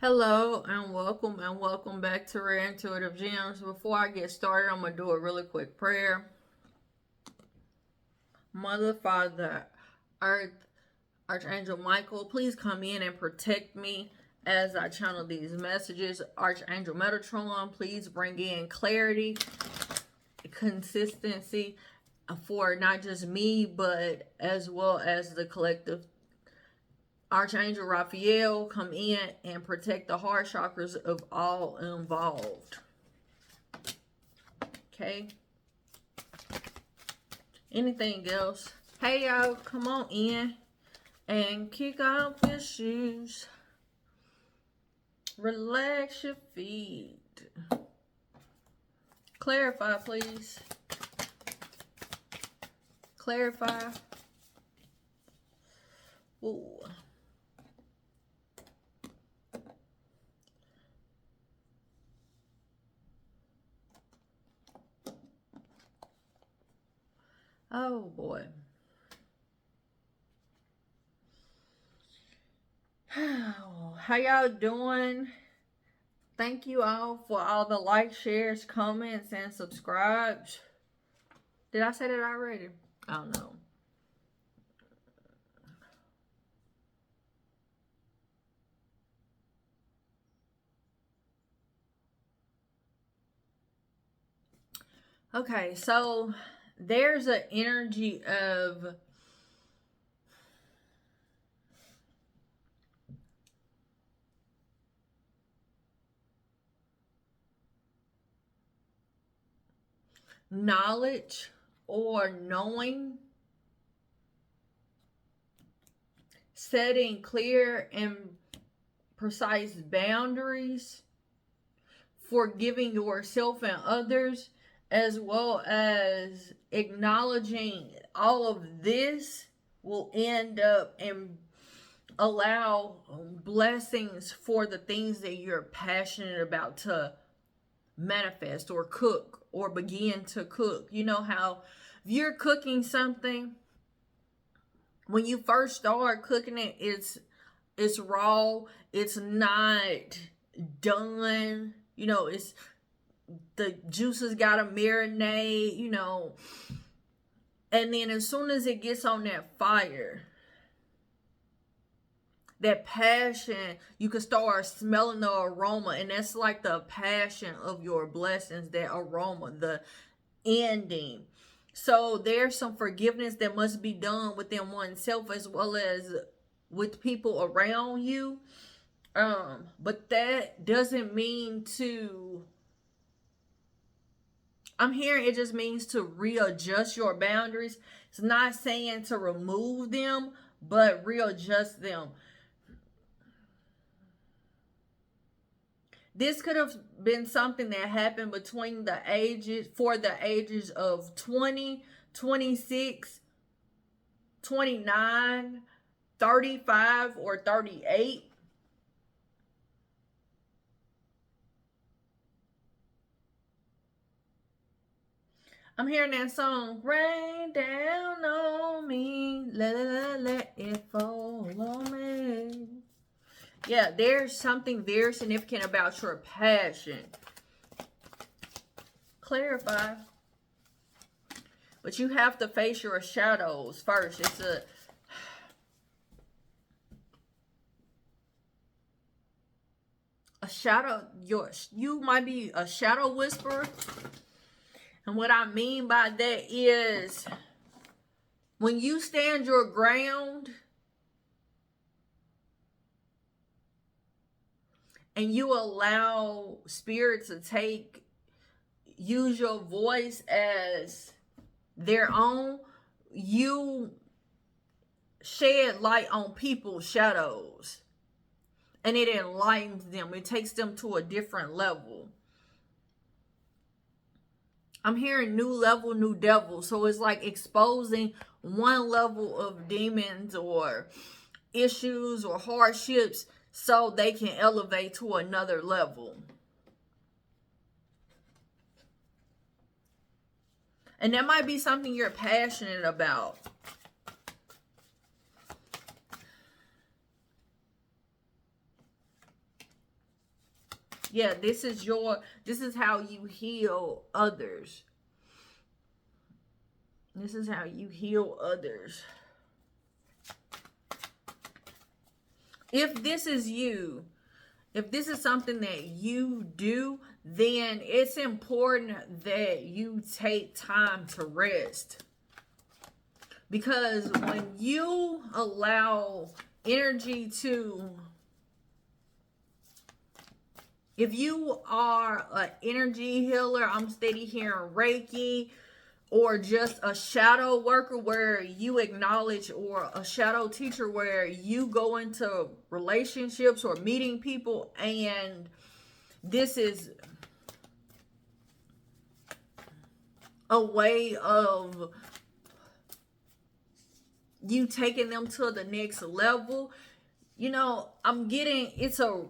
Hello and welcome back to Rare Intuitive Gems. Before I get started, I'm gonna do a really quick prayer. Mother, Father, Earth, Archangel Michael, please come in and protect me as I channel these messages. Archangel Metatron, please bring in clarity, consistency for not just me, but as well as the collective. Archangel Raphael, come in and protect the heart chakras of all involved. Okay. Anything else? Hey, y'all, come on in and kick off your shoes. Relax your feet. Clarify, please. Clarify. Ooh. Oh boy. How y'all doing? Thank you all for all the likes, shares, comments, and subscribes. Did I say that already? I don't know. Okay, so there's an energy of knowledge or knowing, setting clear and precise boundaries, forgiving yourself and others, as well as acknowledging all of this will end up and allow blessings for the things that you're passionate about to manifest or cook or begin to cook. You know how if you're cooking something, when you first start cooking it, it's raw, it's not done, it's the juices gotta marinate, and then as soon as it gets on that fire, that passion, you can start smelling the aroma, and that's like the passion of your blessings, that aroma, the ending. So there's some forgiveness that must be done within oneself as well as with people around you. But that doesn't mean to, I'm hearing it just means to readjust your boundaries. It's not saying to remove them, but readjust them. This could have been something that happened between for the ages of 20, 26, 29, 35, or 38. I'm hearing that song, rain down on me, let it fall on me. Yeah, there's something very significant about your passion. Clarify. But you have to face your shadows first. It's a shadow. You might be a shadow whisperer. And what I mean by that is when you stand your ground and you allow spirit to use your voice as their own, you shed light on people's shadows. And it enlightens them. It takes them to a different level. I'm hearing new level, new devil. So it's like exposing one level of demons or issues or hardships so they can elevate to another level. And that might be something you're passionate about. Yeah, this is how you heal others. This is how you heal others. If this is you, if this is something that you do, then it's important that you take time to rest. Because when you allow energy to, if you are an energy healer, I'm steady hearing Reiki, or just a shadow worker where you acknowledge, or a shadow teacher where you go into relationships or meeting people, and this is a way of you taking them to the next level. You know, I'm getting, it's a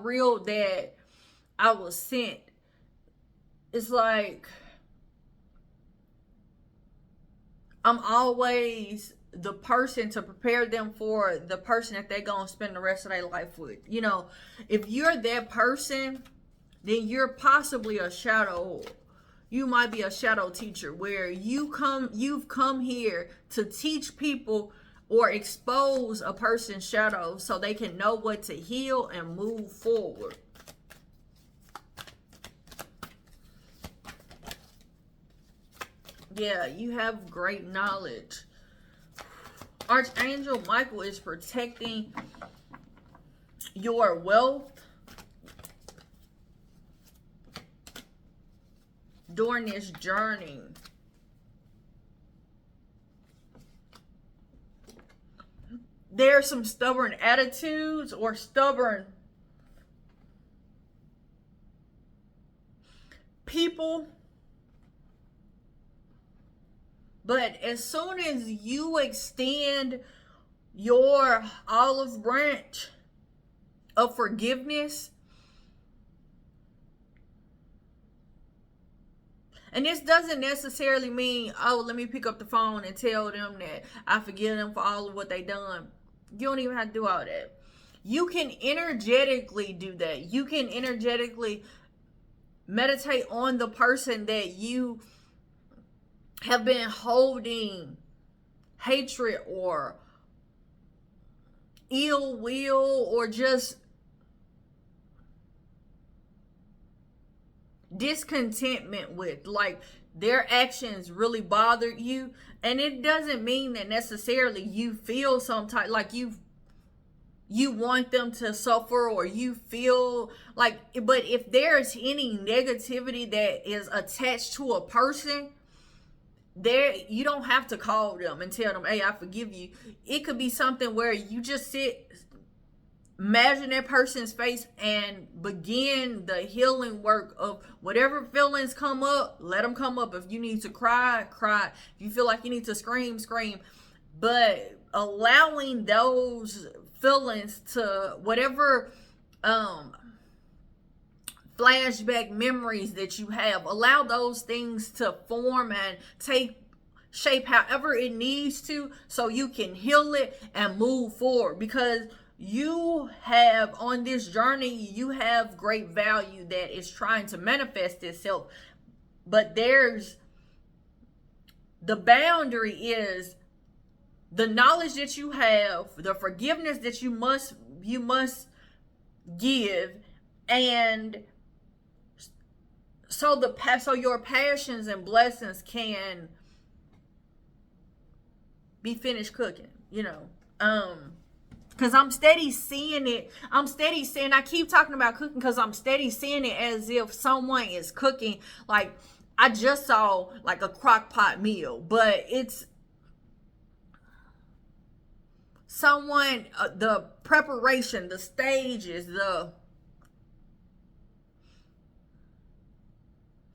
reel that I was sent. It's like I'm always the person to prepare them for the person that they're gonna spend the rest of their life with. You know, if you're that person, then you're possibly a shadow. You might be a shadow teacher where you've come here to teach people or expose a person's shadow so they can know what to heal and move forward. Yeah, you have great knowledge. Archangel Michael is protecting your wealth during this journey. There are some stubborn attitudes or stubborn people, but as soon as you extend your olive branch of forgiveness, and this doesn't necessarily mean, oh, let me pick up the phone and tell them that I forgive them for all of what they done. You don't even have to do all that. You can energetically do that. You can energetically meditate on the person that you have been holding hatred or ill will or just discontentment with. Like, their actions really bothered you, and it doesn't mean that necessarily you feel some type, like you want them to suffer, or you feel like, but if there's any negativity that is attached to a person, there, you don't have to call them and tell them, hey, I forgive you. It could be something where you just sit, imagine that person's face, and begin the healing work of whatever feelings come up. Let them come up. If you need to cry, cry. If you feel like you need to scream, scream. But allowing those feelings to whatever flashback memories that you have, allow those things to form and take shape however it needs to, so you can heal it and move forward. Because you have, on this journey, you have great value that is trying to manifest itself. But there's, the boundary is the knowledge that you have, the forgiveness that you must give, and so your passions and blessings can be finished cooking, you know. Because I'm steady seeing it. I keep talking about cooking because I'm steady seeing it as if someone is cooking. Like, I just saw like a crock pot meal, but it's someone, the preparation, the stages,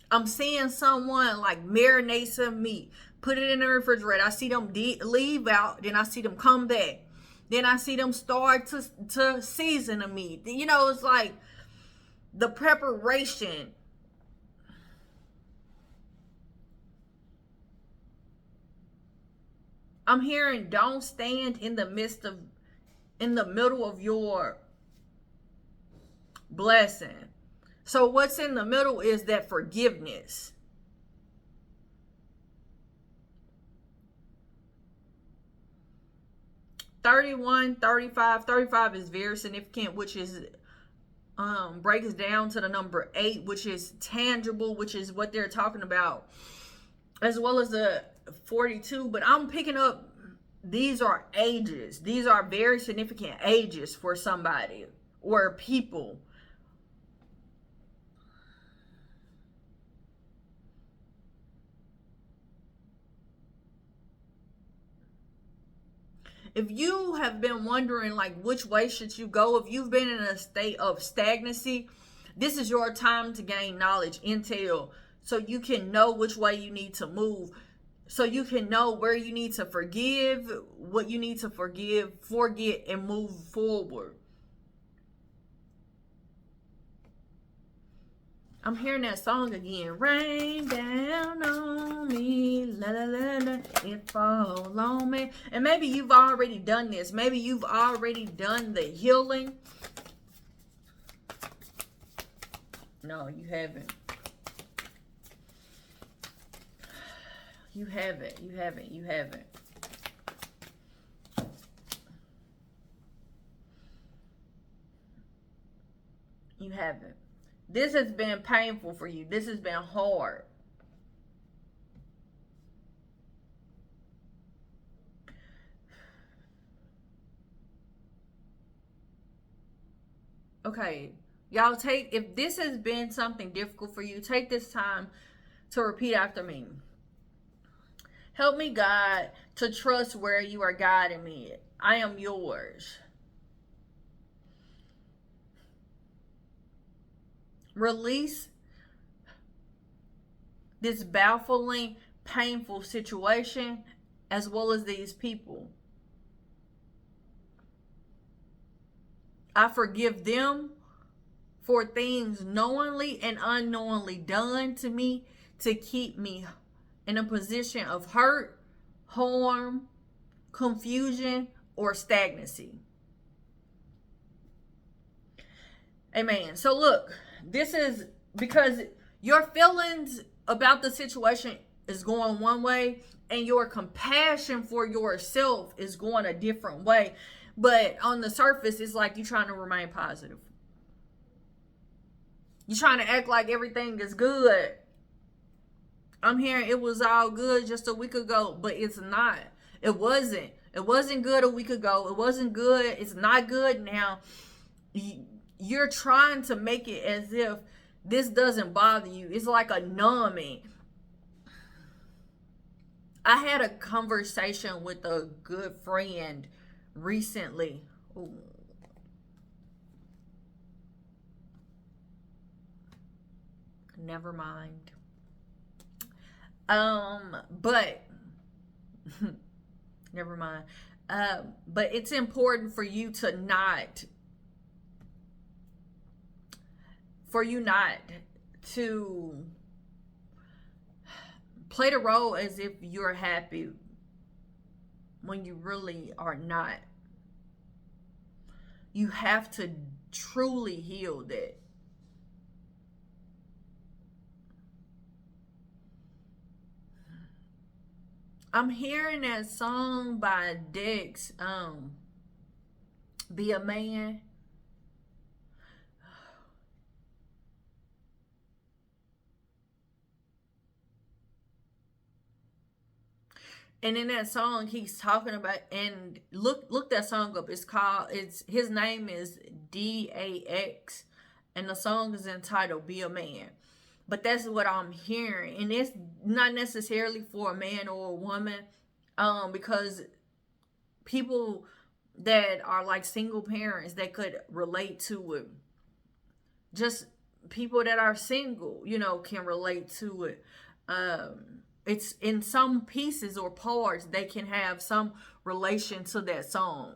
I'm seeing someone like marinate some meat, put it in the refrigerator. I see them leave out, then I see them come back. Then I see them start to season the meat. You know, it's like the preparation. I'm hearing don't stand in the middle of your blessing. So what's in the middle is that forgiveness. Thirty-five is very significant, which is breaks down to the number 8, which is tangible, which is what they're talking about, as well as the 42. But I'm picking up, these are ages. These are very significant ages for somebody or people. If you have been wondering like which way should you go, if you've been in a state of stagnancy, this is your time to gain knowledge, intel, so you can know which way you need to move, so you can know where you need to forgive, what you need to forgive, forget, and move forward. I'm hearing that song again. Rain down on me, la la la la, it fall on me. And maybe you've already done this. Maybe you've already done the healing. No, you haven't. You haven't. You haven't. You haven't. You haven't. This has been painful for you. This has been hard. Okay, y'all, take, if this has been something difficult for you, take this time to repeat after me. Help me, God, to trust where you are guiding me. I am yours. Release this baffling, painful situation as well as these people. I forgive them for things knowingly and unknowingly done to me to keep me in a position of hurt, harm, confusion, or stagnancy. Amen. So look, this is because your feelings about the situation is going one way and your compassion for yourself is going a different way. But on the surface, it's like you're trying to remain positive. You're trying to act like everything is good. I'm hearing it was all good just a week ago, but it's not. It wasn't. It wasn't good a week ago. It wasn't good. It's not good now. You're trying to make it as if this doesn't bother you. It's like a numbing. I had a conversation with a good friend recently. Ooh. Never mind. But never mind. But it's important for you not to play the role as if you're happy when you really are not. You have to truly heal that. I'm hearing that song by Dex, Be a Man. And in that song, he's talking about, and look that song up. His name is DAX, and the song is entitled "Be a Man." But that's what I'm hearing, and it's not necessarily for a man or a woman, because people that are like single parents that could relate to it. Just people that are single, can relate to it. It's in some pieces or parts they can have some relation to that song.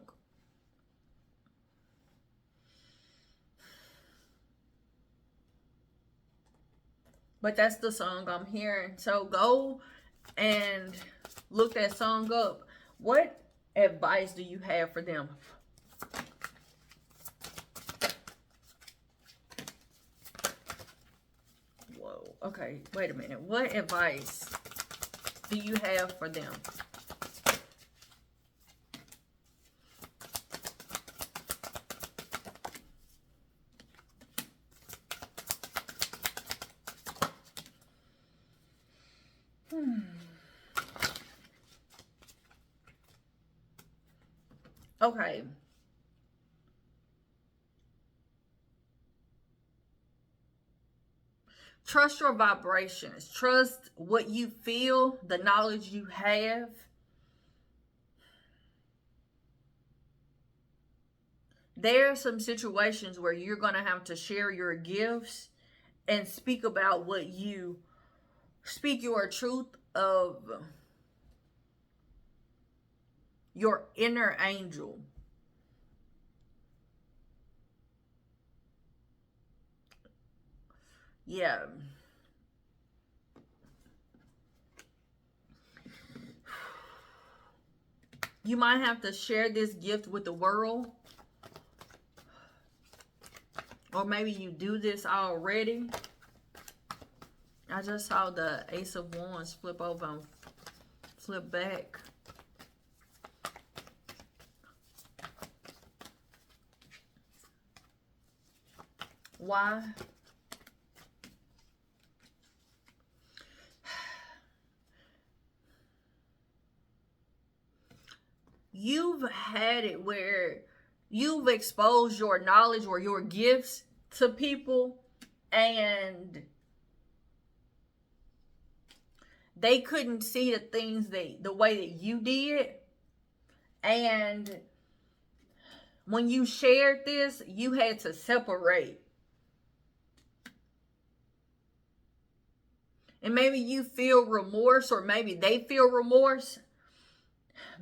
But that's the song I'm hearing. So go and look that song up. What advice do you have for them? Whoa. Okay, wait a minute. What advice do you have for them? Okay. Trust your vibrations. Trust what you feel, the knowledge you have. There are some situations where you're going to have to share your gifts and speak about what you speak your truth of your inner angel. Yeah. You might have to share this gift with the world. Or maybe you do this already. I just saw the Ace of Wands flip over and flip back. Why? You've had it where you've exposed your knowledge or your gifts to people and they couldn't see the things the way that you did. And when you shared this, you had to separate. And maybe you feel remorse, or maybe they feel remorse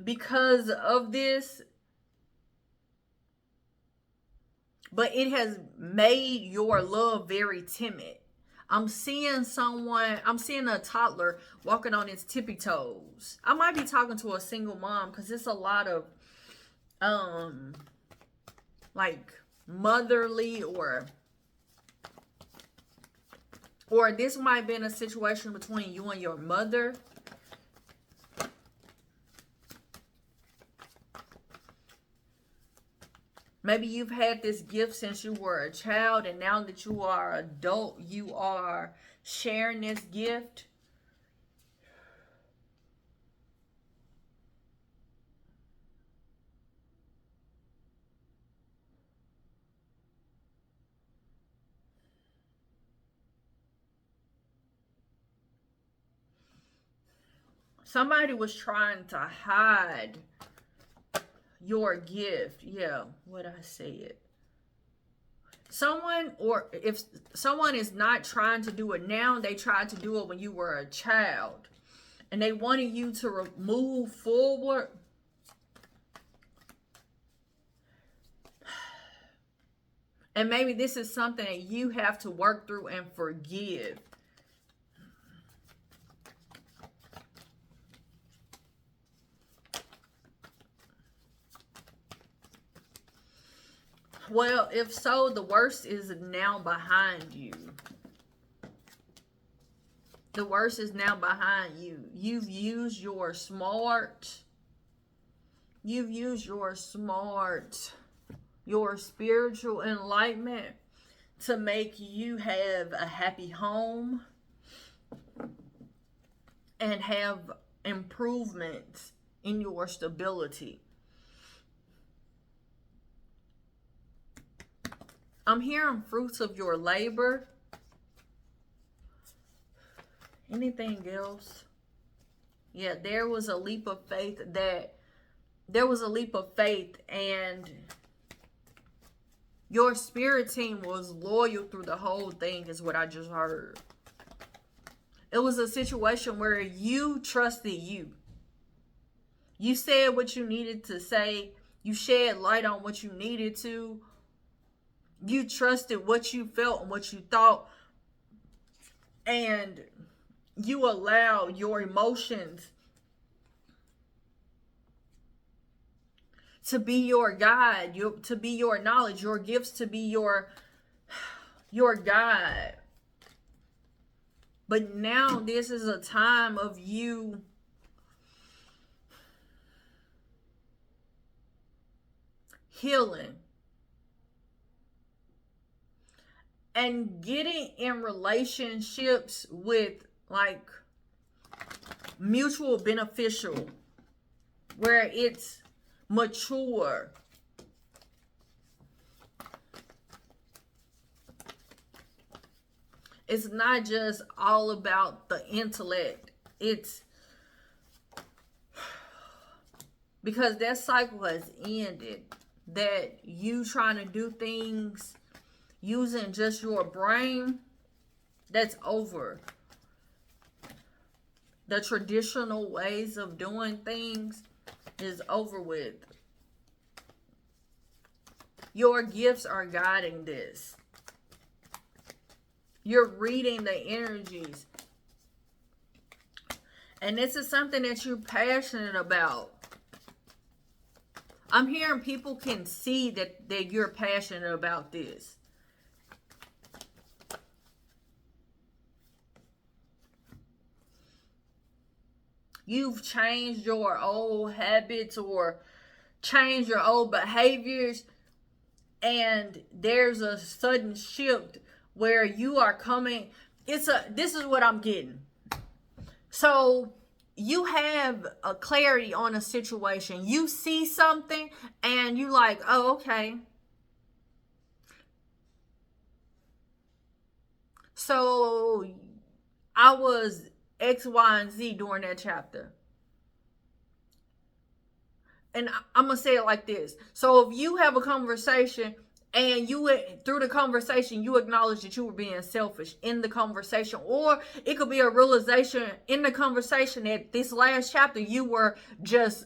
because of this. But it has made your love very timid. I'm seeing a toddler walking on its tippy toes. I might be talking to a single mom because it's a lot of like motherly or this might have been a situation between you and your mother. Maybe you've had this gift since you were a child, and now that you are an adult, you are sharing this gift. Somebody was trying to hide your gift. Yeah, what I said. Someone, or if someone is not trying to do it now, they tried to do it when you were a child. And they wanted you to move forward. And maybe this is something that you have to work through and forgive. Well, if so, the worst is now behind you. The worst is now behind you. You've used your your spiritual enlightenment to make you have a happy home and have improvements in your stability. I'm hearing fruits of your labor. Anything else? Yeah, there was a leap of faith and your spirit team was loyal through the whole thing is what I just heard. It was a situation where you trusted you. You said what you needed to say. You shed light on what you needed to. You trusted what you felt and what you thought. And you allowed your emotions to be your guide, to be your knowledge, your gifts to be your guide. But now this is a time of you healing and getting in relationships with like mutual beneficial, where it's mature. It's not just all about the intellect. It's because that cycle has ended. That you trying to do things using just your brain, that's over. The traditional ways of doing things is over with. Your gifts are guiding this. You're reading the energies. And this is something that you're passionate about. I'm hearing people can see that you're passionate about this. You've changed your old habits or changed your old behaviors, and there's a sudden shift where you are coming. This is what I'm getting. So you have a clarity on a situation. You see something and you like, oh, okay. So I was X, Y, and Z during that chapter. And I'm going to say it like this. So if you have a conversation and through the conversation, you acknowledge that you were being selfish in the conversation, or it could be a realization in the conversation that this last chapter, you were just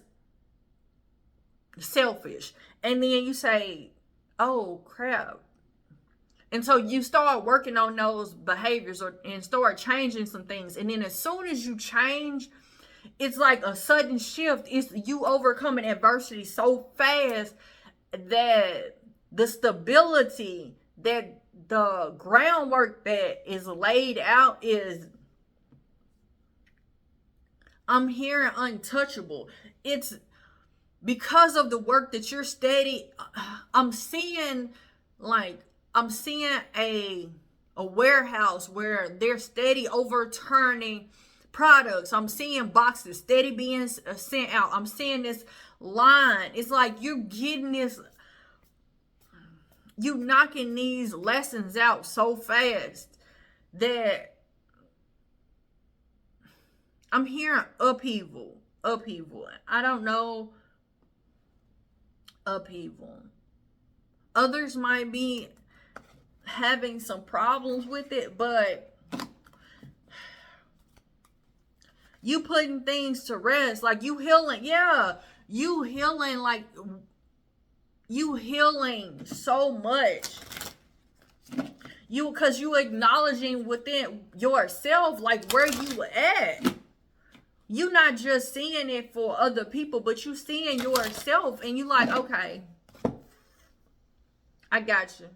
selfish. And then you say, oh crap. And so you start working on those behaviors and start changing some things. And then as soon as you change, it's like a sudden shift. It's you overcoming adversity so fast that the stability, that the groundwork that is laid out is, I'm hearing untouchable. It's because of the work that you're steady. I'm seeing a warehouse where they're steady overturning products. I'm seeing boxes steady being sent out. I'm seeing this line. It's like you're getting this, you knocking these lessons out so fast that I'm hearing upheaval. I don't know. Upheaval. Others might be having some problems with it, but you putting things to rest. Like you healing. Yeah. You healing like... You healing so much. Because you acknowledging within yourself like where you at. You not just seeing it for other people, but you seeing yourself and you like, okay, I got you.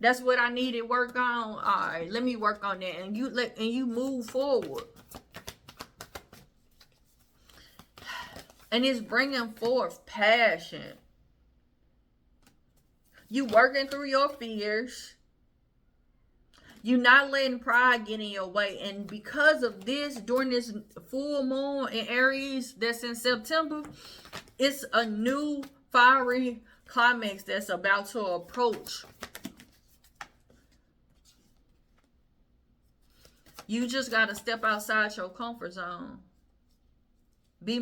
That's what I needed work on. All right, let me work on that. And you move forward. And it's bringing forth passion. You working through your fears. You not letting pride get in your way. And because of this, during this full moon in Aries that's in September, it's a new fiery climax that's about to approach. You just got to step outside your comfort zone. Be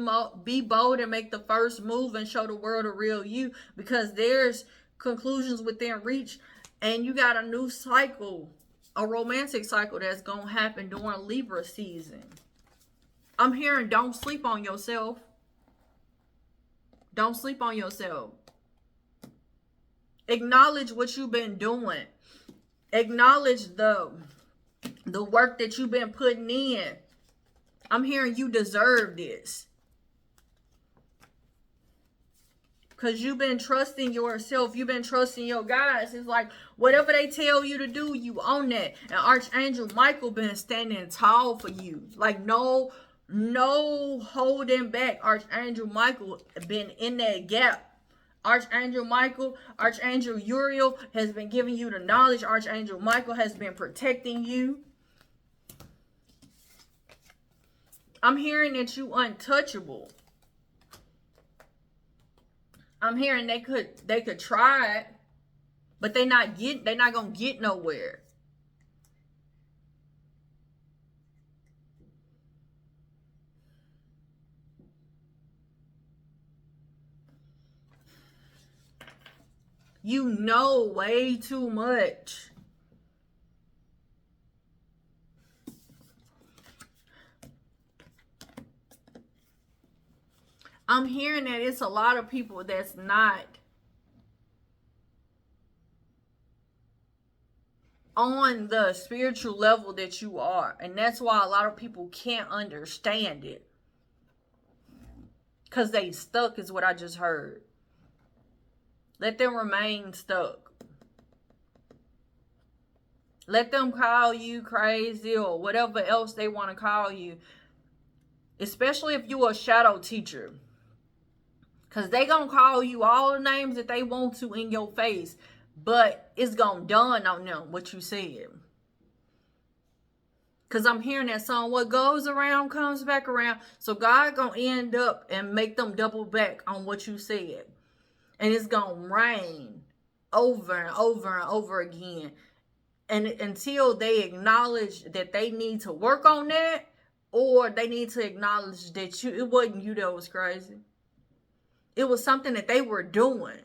bold and make the first move and show the world the real you, because there's conclusions within reach, and you got a new cycle, a romantic cycle that's gonna happen during Libra season. I'm hearing don't sleep on yourself. Don't sleep on yourself. Acknowledge what you've been doing. Acknowledge the work that you've been putting in. I'm hearing you deserve this. Because you've been trusting yourself. You've been trusting your guides. It's like whatever they tell you to do, you own that. And Archangel Michael been standing tall for you. Like no holding back. Archangel Michael been in that gap. Archangel Michael, Archangel Uriel has been giving you the knowledge. Archangel Michael has been protecting you. I'm hearing that you untouchable. I'm hearing they could try it, but they're not gonna get nowhere. You know way too much. I'm hearing that it's a lot of people that's not on the spiritual level that you are. And that's why a lot of people can't understand it. Because they stuck is what I just heard. Let them remain stuck. Let them call you crazy or whatever else they want to call you. Especially if you're a shadow teacher. Because they going to call you all the names that they want to in your face. But it's going to dawn on them what you said. Because I'm hearing that song, what goes around comes back around. So God going to end up and make them double back on what you said. And it's going to rain over and over and over again. And until they acknowledge that they need to work on that. Or they need to acknowledge that it wasn't you that was crazy. It was something that they were doing.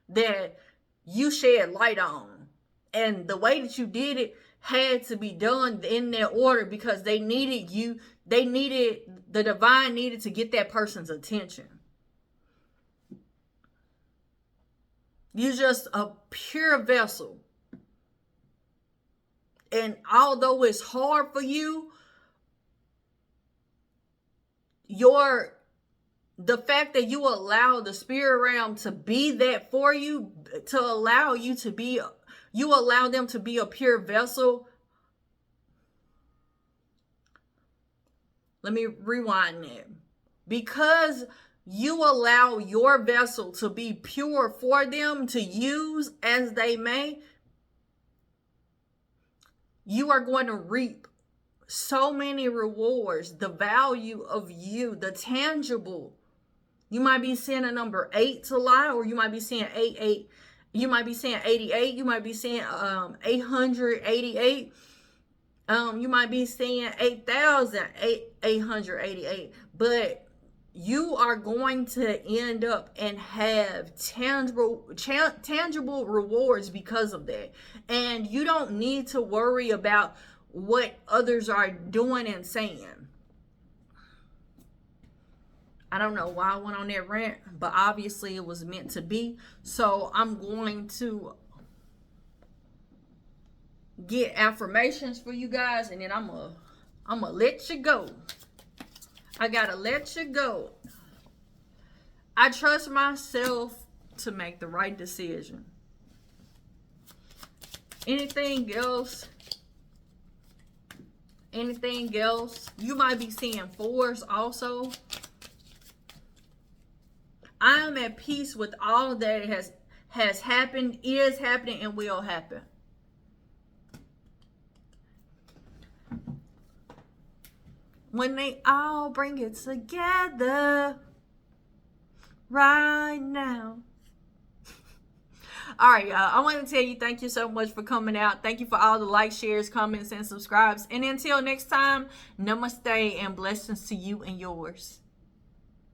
That you shed light on. And the way that you did it had to be done in that order. Because they needed you. The divine needed to get that person's attention. You're just a pure vessel. And although it's hard for you, the fact that you allow the spirit realm to be that for you, to allow you to be, you allow them to be a pure vessel. Let me rewind that. Because you allow your vessel to be pure for them to use as they may, you are going to reap so many rewards. The value of you, the tangible. You might be seeing a number 8 a lot, or you might be seeing 88. You might be seeing 88. You might be seeing 888. You might be seeing 8,888. But you are going to end up and have tangible rewards because of that. And you don't need to worry about what others are doing and saying. I don't know why I went on that rant, but obviously it was meant to be. So I'm going to get affirmations for you guys, and then I'm gonna let you go. I gotta let you go. I trust myself to make the right decision. Anything else? You might be seeing 4s also. I am at peace with all that has happened, is happening, and will happen. When they all bring it together right now. All right, y'all. I want to tell you thank you so much for coming out. Thank you for all the likes, shares, comments, and subscribes. And until next time, namaste and blessings to you and yours.